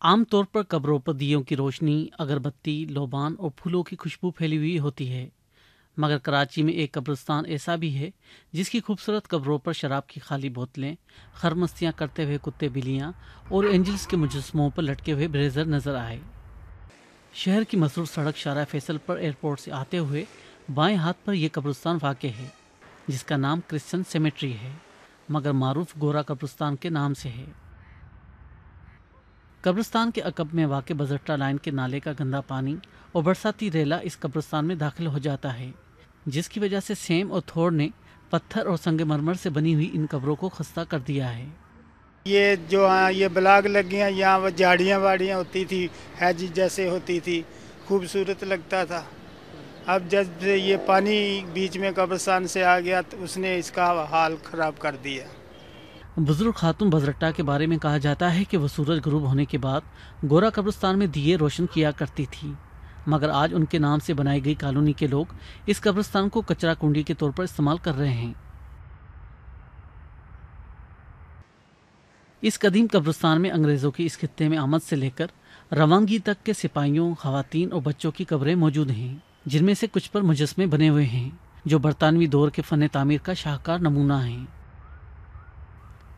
आमतौर पर कब्रों पर दियों की रोशनी, अगरबत्ती, लोबान और फूलों की खुशबू फैली हुई होती है। मगर कराची में एक कब्रिस्तान ऐसा भी है जिसकी खूबसूरत कब्रों पर शराब की खाली बोतलें, खरमस्तियाँ करते हुए कुत्ते बिल्लियाँ और एंजल्स के मुजस्समों पर लटके हुए ब्रेजर नजर आए। शहर की मशहूर सड़क शारा फैसल पर एयरपोर्ट से आते हुए बाएं हाथ पर यह कब्रिस्तान वाक़ है, जिसका नाम क्रिश्चियन सेमेट्री है, मगर मारूफ गोरा कब्रिस्तान के नाम से है। कब्रिस्तान के अकब में वाक़ बजट्टा लाइन के नाले का गंदा पानी और बरसाती रेला इस कब्रिस्तान में दाखिल हो जाता है, जिसकी वजह से सेम और थोड़ ने पत्थर और संगमरमर से बनी हुई इन कब्रों को खस्ता कर दिया है। ये जो ये ब्लॉक लगी हैं, यहाँ वो झाड़ियाँ वाड़ियाँ होती थी, हैज जैसे होती थी, खूबसूरत लगता था। अब जब से ये पानी बीच में कब्रिस्तान से आ गया तो उसने इसका हाल ख़राब कर दिया। बुजुर्ग खातून बजरट्टा के बारे में कहा जाता है कि वह सूरज गुरूब होने के बाद गोरा कब्रिस्तान में दिए रोशन किया करती थी, मगर आज उनके नाम से बनाई गई कॉलोनी के लोग इस कब्रिस्तान को कचरा कुंडी के तौर पर इस्तेमाल कर रहे हैं। इस कदीम कब्रिस्तान में अंग्रेजों की इस खित्ते में आमद से लेकर रवानगी तक के सिपाहियों, खवातीन और बच्चों की कब्रें मौजूद हैं, जिनमें से कुछ पर मुजस्मे बने हुए हैं जो बरतानवी दौर के फन तामीर का शाहकार नमूना है।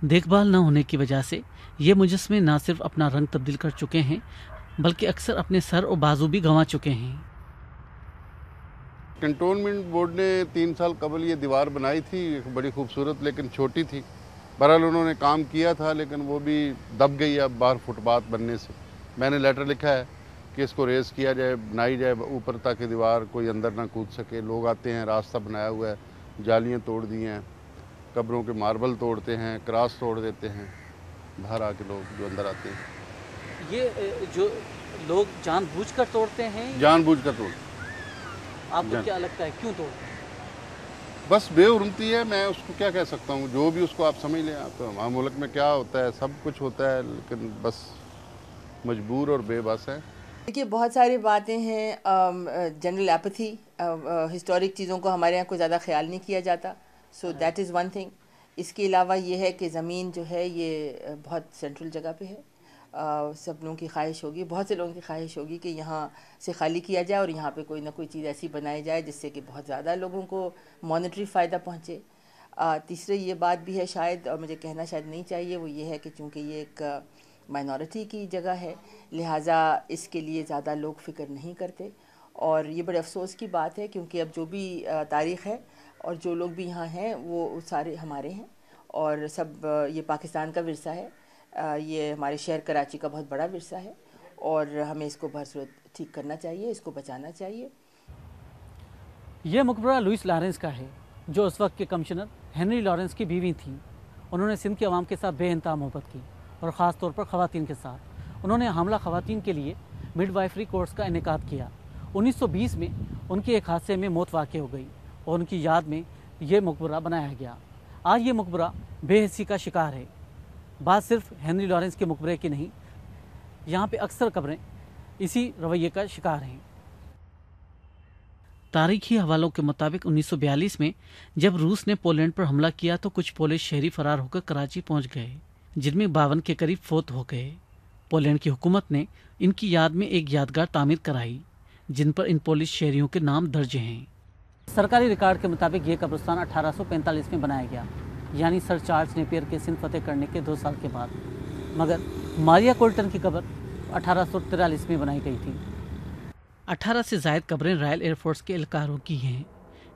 देखभाल न होने की वजह से ये मुजस्मे न सिर्फ अपना रंग तब्दील कर चुके हैं, बल्कि अक्सर अपने सर और बाजू भी गंवा चुके हैं। कंटोनमेंट बोर्ड ने 3 साल कबल ये दीवार बनाई थी, बड़ी खूबसूरत लेकिन छोटी थी। बहरहाल उन्होंने काम किया था लेकिन वो भी दब गई अब बाहर फुटपाथ बनने से। मैंने लेटर लिखा है कि इसको रेस किया जाए, बनाई जाए ऊपर ताकि दीवार कोई अंदर ना कूद सके। लोग आते हैं, रास्ता बनाया हुआ है, जालियाँ तोड़ दी हैं, कब्रों के मार्बल तोड़ते हैं, क्रॉस तोड़ देते हैं बाहर आके लोग जो अंदर आते हैं। ये जो लोग जानबूझकर तोड़ते हैं, जानबूझकर तोड़ते। आपको क्या लगता है क्यों तोड़ते हैं? बस बेहुरमती है, मैं उसको क्या कह सकता हूँ, जो भी उसको आप समझ लें। आप तो हमारे मुल्क में क्या होता है, सब कुछ होता है, लेकिन बस मजबूर और बेबस है। देखिए, बहुत सारी बातें हैं। जनरल एपैथी, हिस्टोरिक चीज़ों को हमारे यहाँ कोई ज़्यादा ख्याल नहीं किया जाता, so that is one thing. इसके अलावा ये है कि ज़मीन जो है ये बहुत सेंट्रल जगह पे है। सब लोगों की ख्वाहिश होगी, बहुत से लोगों की ख्वाहिश होगी कि यहाँ से खाली किया जाए और यहाँ पे कोई ना कोई चीज़ ऐसी बनाई जाए जिससे कि बहुत ज़्यादा लोगों को मॉनेटरी फ़ायदा पहुँचे। तीसरे ये बात भी है शायद, और मुझे कहना शायद नहीं चाहिए, वो ये है कि चूँकि ये एक माइनॉरिटी की जगह है, लिहाजा इसके लिए ज़्यादा लोग फ़िक्र नहीं करते। और ये बड़े अफसोस की बात है, क्योंकि अब जो भी तारीख़ है और जो लोग भी यहाँ हैं वो सारे हमारे हैं और सब ये पाकिस्तान का विरसा है। ये हमारे शहर कराची का बहुत बड़ा विरसा है और हमें इसको बरसूरत ठीक करना चाहिए, इसको बचाना चाहिए। यह मकबरा लुइस लॉरेंस का है, जो उस वक्त के कमिश्नर हेनरी लॉरेंस की बीवी थी। उन्होंने सिंध के अवाम के साथ बेइंतहा मोहब्बत की और ख़ास तौर पर ख़वातीन के साथ। उन्होंने हामला ख़वातीन के लिए मिडवाइफरी कोर्स का इनेकाद किया। 1920 में उनकी एक हादसे में मौत वाक़ हो गई और उनकी याद में ये मकबरा बनाया गया। आज ये मकबरा बेहिस्सी का शिकार है। बात सिर्फ हेनरी लॉरेंस के मकबरे की नहीं, यहाँ पे अक्सर कब्रें इसी रवैये का शिकार हैं। तारीखी हवालों के मुताबिक 1942 में जब रूस ने पोलैंड पर हमला किया तो कुछ पोलिश शहरी फरार होकर कराची पहुंच गए, जिनमें 52 के करीब फौत हो गए। पोलैंड की हुकूमत ने इनकी याद में एक यादगार तामीर कराई, जिन पर इन पोलिश शहरियों के नाम दर्ज हैं। सरकारी रिकॉर्ड के मुताबिक ये कब्रिस्तान 1845 में बनाया गया, यानी सर चार्ल्स नेपियर के सिंध फतेह करने के 2 साल के बाद। मगर मारिया कोल्टन की कब्र 1843 में बनाई गई थी। 18 से ज़ायद कब्रें रॉयल एयरफोर्स के एहलकारों की हैं,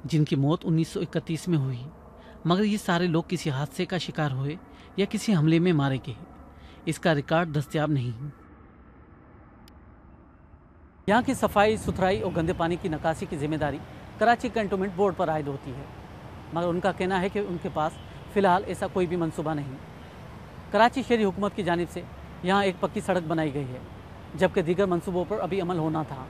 जिनकी मौत 1931 में हुई। मगर ये सारे लोग किसी हादसे का शिकार हुए या किसी हमले में मारे गए, इसका रिकॉर्ड दस्तयाब नहीं। यहाँ की सफाई सुथराई और गंदे पानी की निकासी की जिम्मेदारी कराची कंटोनमेंट बोर्ड पर आयद होती है, मगर उनका कहना है कि उनके पास फ़िलहाल ऐसा कोई भी मंसूबा नहीं। कराची शहरी हुकूमत की जानिब से यहाँ एक पक्की सड़क बनाई गई है, जबकि दीगर मंसूबों पर अभी अमल होना था,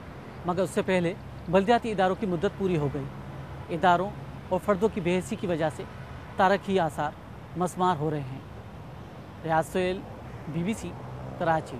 मगर उससे पहले बल्दियाती इदारों की मुद्दत पूरी हो गई। इदारों और फ़र्दों की बेहसी की वजह से तारीखी आसार मसमार हो रहे हैं। रियाज सोहेल, BBC, कराची।